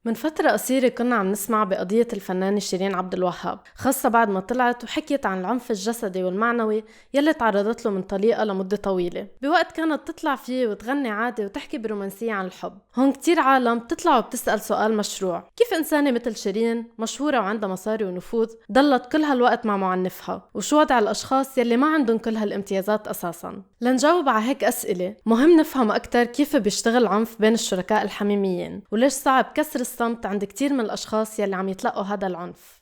من فترة قصيرة كنا عم نسمع بقضية الفنانة شيرين عبد الوهاب، خاصة بعد ما طلعت وحكيت عن العنف الجسدي والمعنوي يلي تعرضت له من طليقة لمدة طويلة، بوقت كانت تطلع فيه وتغني عادي وتحكي برومانسية عن الحب. هون كتير عالم بتطلع وبتسأل سؤال مشروع: كيف إنسانة مثل شيرين مشهورة وعندها مصاري ونفوذ ضلت كل هالوقت مع معنفها؟ وشو وضع الأشخاص يلي ما عندهم كل هالامتيازات أساساً؟ لنجاوب على هيك أسئلة مهم نفهم أكتر كيف بيشتغل العنف بين الشركاء الحميميين، وليش صعب كسر الصمت عند كتير من الأشخاص يلي عم يتلقوا هذا العنف.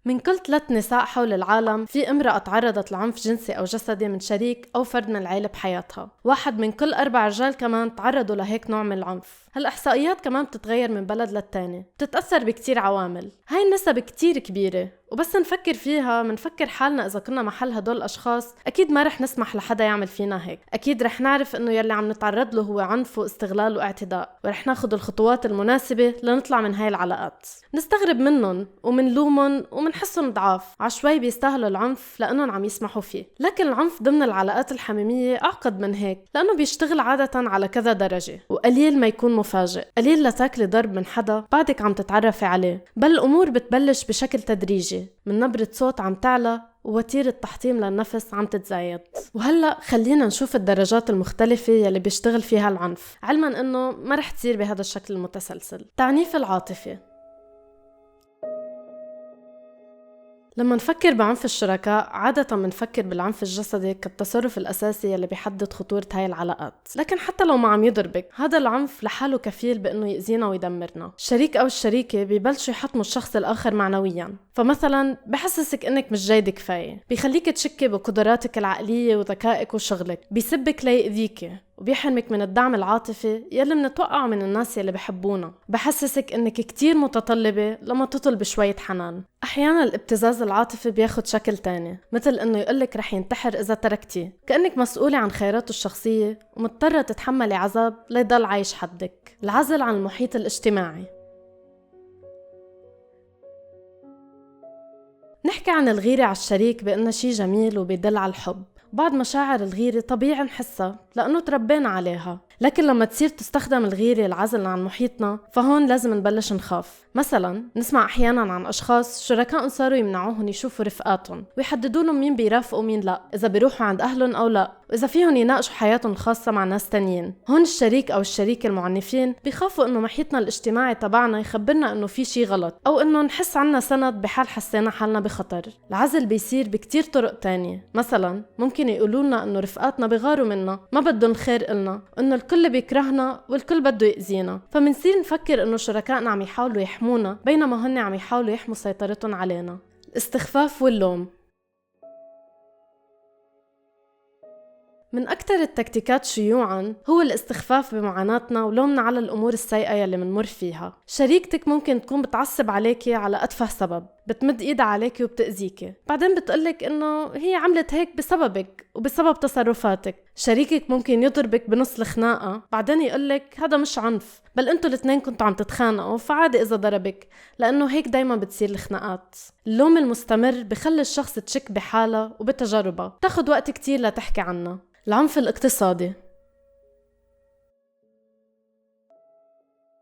من كل 3 نساء حول العالم في امرأة تعرضت لعنف جنسي أو جسدي من شريك أو فرد من العيلة بحياتها. 1 من كل 4 رجال كمان تعرضوا لهيك نوع من العنف. هالإحصائيات كمان بتتغير من بلد للتاني، بتتأثر بكتير عوامل. هاي النسب كتير كبيرة، وبس نفكر فيها منفكر حالنا إذا كنا محل هدول الأشخاص أكيد ما رح نسمح لحدا يعمل فينا هيك. أكيد رح نعرف إنه يلي عم نتعرض له هو عنف واستغلال واعتداء، ورح ناخد الخطوات المناسبة لنطلع من هاي العلاقات. نستغرب منهم ومنلومهم ومنحسهم ضعاف، عشوائي بيستاهلوا العنف لأنهم عم يسمحوا فيه. لكن العنف ضمن العلاقات الحميمية أعقد من هيك، لأنه بيشتغل عادة على كذا درجة، وقليل ما يكون مفاجئ. قليل لتاكلي ضرب من حدا بعدك عم تتعرفي عليه، بل الأمور بتبلش بشكل تدريجي، من نبرة صوت عم تعلى ووتيرة تحطيم للنفس عم تتزايد. وهلأ خلينا نشوف الدرجات المختلفة يلي بيشتغل فيها العنف، علما انه ما رح تصير بهذا الشكل المتسلسل. تعنيف العاطفة. لما نفكر بعنف الشركاء عادة منفكر بالعنف الجسدي كالتصرف الأساسي يلي بيحدد خطورة هاي العلاقات. لكن حتى لو ما عم يضربك، هذا العنف لحاله كفيل بأنه يأذينا ويدمرنا. الشريك أو الشريكة بيبلشوا يحطموا الشخص الآخر معنوياً، فمثلاً بحسسك إنك مش جيدة كفاية، بيخليك تشكي بقدراتك العقلية وذكائك وشغلك، بيسبك ليأذيك، وبيحرمك من الدعم العاطفي يلي منتوقعه من الناس يلي بحبونا. بحسسك انك كتير متطلبة لما تطلب شوية حنان. احيانا الابتزاز العاطفي بياخد شكل تاني، مثل انه يقولك رح ينتحر اذا تركتيه، كأنك مسؤولة عن خياراته الشخصية ومضطرة تتحملي عذاب ليضل عايش حدك. العزل عن المحيط الاجتماعي. نحكي عن الغيرة على الشريك بأنه شي جميل وبيدل على الحب. بعض مشاعر الغيرة طبيعي نحسها لأنه تربينا عليها، لكن لما تصير تستخدم الغيرة العزل عن محيطنا فهون لازم نبلش نخاف. مثلا نسمع أحيانا عن أشخاص شركاء صاروا يمنعوهم يشوفوا رفقاتهم، ويحددوا لهم مين بيرافقوا مين لا، إذا بيروحوا عند أهلهم أو لا، وإذا فيهم يناقشوا حياتهم الخاصة مع ناس تانيين. هون الشريك أو الشريكة المعنفين بيخافوا إنه محيطنا الاجتماعي تبعنا يخبرنا إنه في شي غلط، أو إنه نحس عنا سند بحال حسينا حالنا بخطر. العزل بيصير بكتير طرق تانية. مثلا ممكن يقولوا لنا إنه رفقاتنا بيغاروا منا، ما بدهم الخير إلنا، إنه الكل بيكرهنا والكل بده يأذينا، فمنصير نفكر إنه شركائنا عم يحاولوا يحمونا بينما هن عم يحاولوا يحموا سيطرتهم علينا. الاستخفاف واللوم. من أكثر التكتيكات شيوعاً هو الاستخفاف بمعاناتنا ولومنا على الأمور السيئة يلي منمر فيها. شريكتك ممكن تكون بتعصب عليكي على أتفه سبب، بتمد إيدها عليكي وبتأذيكي، بعدين بتقلك إنه هي عملت هيك بسببك وبسبب تصرفاتك. شريكك ممكن يضربك بنص الخناقة، بعدين يقلك هذا مش عنف، بل أنتوا الاثنين كنتوا عم تتخانقوا فعادي إذا ضربك، لأنه هيك دايما بتصير الخناقات. اللوم المستمر بخلي الشخص تشك بحالها وبتجاربها، تاخد وقت كتير لتحكي عنها. العنف الاقتصادي.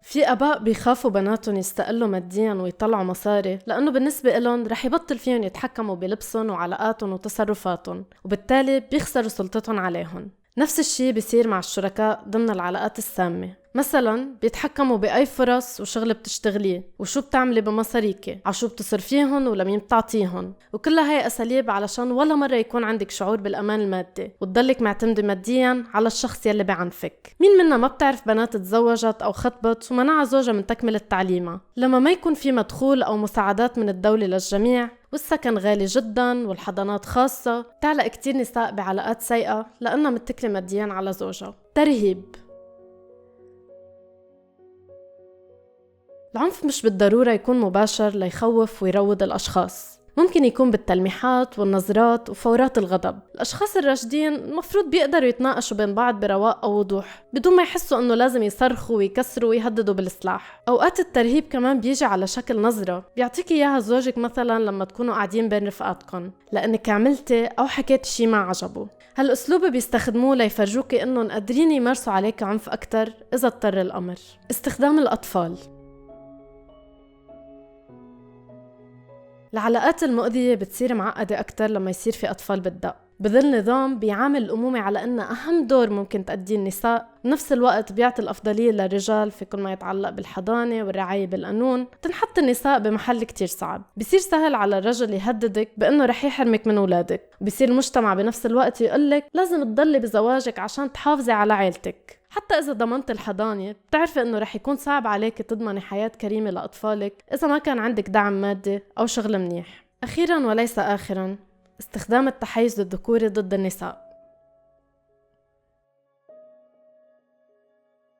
في آباء بيخافوا بناتهم يستقلوا مادياً ويطلعوا مصاري، لأنه بالنسبة إلهم رح يبطل فيهم يتحكموا بلبسهم وعلاقاتهم وتصرفاتهم، وبالتالي بيخسروا سلطتهم عليهم. نفس الشي بيصير مع الشركاء ضمن العلاقات السامة. مثلا بيتحكموا بأي فرص وشغل بتشتغليه، وشو بتعملي بمصاريكي، عشو بتصرفيهن ولمين بتعطيهن، وكلها هاي أساليب علشان ولا مرة يكون عندك شعور بالأمان المادي وتضلك معتمدة ماديا على الشخص يلي بعنفك. مين منا ما بتعرف بنات تزوجت أو خطبت ومنع زوجها من تكملة تعليمها لما ما يكون في مدخول أو مساعدات من الدولة للجميع، والسكن غالي جدا والحضانات خاصة. تعلق كتير نساء بعلاقات سيئة لأنها متكلة ماديا على زوجها. ترهيب. العنف مش بالضرورة يكون مباشر ليخوف ويروض الأشخاص. ممكن يكون بالتلميحات والنظرات وفورات الغضب. الأشخاص الراشدين المفروض بيقدروا يتناقشوا بين بعض برواق أو وضوح بدون ما يحسوا إنه لازم يصرخوا ويكسروا ويهددوا بالسلاح. أوقات الترهيب كمان بيجي على شكل نظرة بيعطيك إياها زوجك مثلا لما تكونوا قاعدين بين رفقاتكم لأنك عملتي أو حكيت شي ما عجبه. هالأسلوب بيستخدموه ليفرجوكي إنهم قادرين يمارسوا عليك عنف أكتر إذا اضطر الأمر. استخدام الأطفال. العلاقات المؤذية بتصير معقدة أكتر لما يصير في أطفال بالدق، بظل نظام بيعامل الأمومة على أنها أهم دور ممكن تأديه النساء، بنفس الوقت بيعطي الأفضلية للرجال في كل ما يتعلق بالحضانة والرعاية بالقانون. تنحط النساء بمحل كتير صعب، بيصير سهل على الرجل يهددك بأنه رح يحرمك من أولادك، وبيصير المجتمع بنفس الوقت يقولك لازم تضلي بزواجك عشان تحافظي على عيلتك. حتى إذا ضمنت الحضانة بتعرفي إنه رح يكون صعب عليك تضمني حياة كريمة لأطفالك إذا ما كان عندك دعم مادي أو شغل منيح. أخيراً وليس آخراً، استخدام التحيز الذكوري ضد النساء.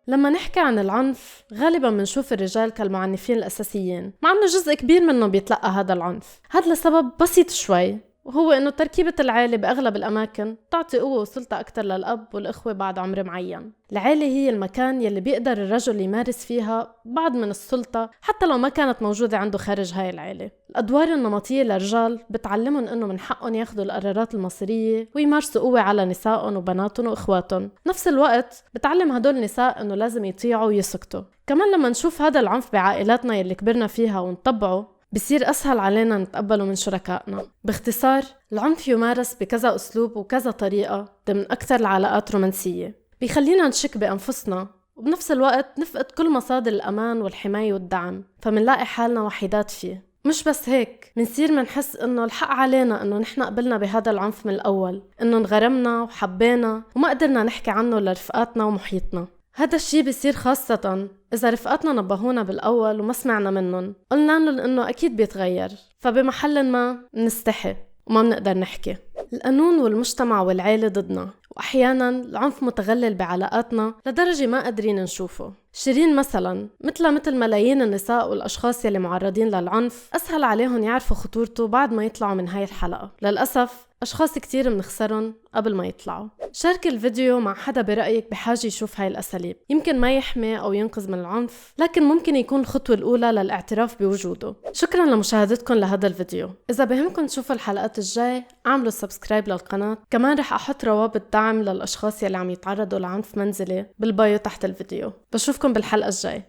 لما نحكي عن العنف غالباً منشوف الرجال كالمعنفين الأساسيين، مع أنه جزء كبير منه بيتلقى هذا العنف. هذا لسبب بسيط شوي، وهو إنه تركيبة العائلة بأغلب الأماكن تعطي قوة وسلطة أكتر للأب والإخوة بعد عمر معين. العائلة هي المكان يلي بيقدر الرجل يمارس فيها بعض من السلطة حتى لو ما كانت موجودة عنده خارج هاي العائلة. الأدوار النمطية للرجال بتعلمهم إنه من حقهم ياخدوا القرارات المصيرية ويمارسوا قوة على نسائهم وبناتهم وإخواتهم. نفس الوقت بتعلم هدول النساء إنه لازم يطيعوا ويسكتوا. كمان لما نشوف هذا العنف بعائلاتنا يلي كبرنا فيها ونطبعه بصير أسهل علينا نتقبله من شركائنا. باختصار، العنف يمارس بكذا أسلوب وكذا طريقة ضمن أكثر العلاقات رومانسية، بيخلينا نشك بأنفسنا وبنفس الوقت نفقد كل مصادر الأمان والحماية والدعم، فمنلاقي حالنا وحيدات فيه. مش بس هيك، منصير منحس إنه الحق علينا إنه نحن قبلنا بهذا العنف من الأول، إنه انغرمنا وحبينا وما قدرنا نحكي عنه لرفقاتنا ومحيطنا. هذا الشي بيصير خاصة إذا رفقاتنا نبهونا بالأول وما سمعنا منهم، قلنا لهم إنه أكيد بيتغير، فبمحل ما نستحي وما بنقدر نحكي. القانون والمجتمع والعيلة ضدنا، وأحياناً العنف متغلل بعلاقاتنا لدرجة ما قادرين نشوفه. شيرين مثلاً مثل ملايين النساء والأشخاص يلي معرضين للعنف أسهل عليهم يعرفوا خطورته بعد ما يطلعوا من هاي الحلقة. للأسف أشخاص كتير بنخسرهم قبل ما يطلعوا. شارك الفيديو مع حدا برأيك بحاجة يشوف هاي الأساليب، يمكن ما يحمي أو ينقذ من العنف، لكن ممكن يكون الخطوة الأولى للاعتراف بوجوده. شكراً لمشاهدتكم لهذا الفيديو. إذا بهمكم تشوفوا الحلقات الجاي اعملوا سبسكرايب للقناة. كمان رح أحط روابط دعم للأشخاص يلي عم يتعرضوا لعنف منزلي بالبايو تحت الفيديو. بشوفكم بالحلقة الجاي.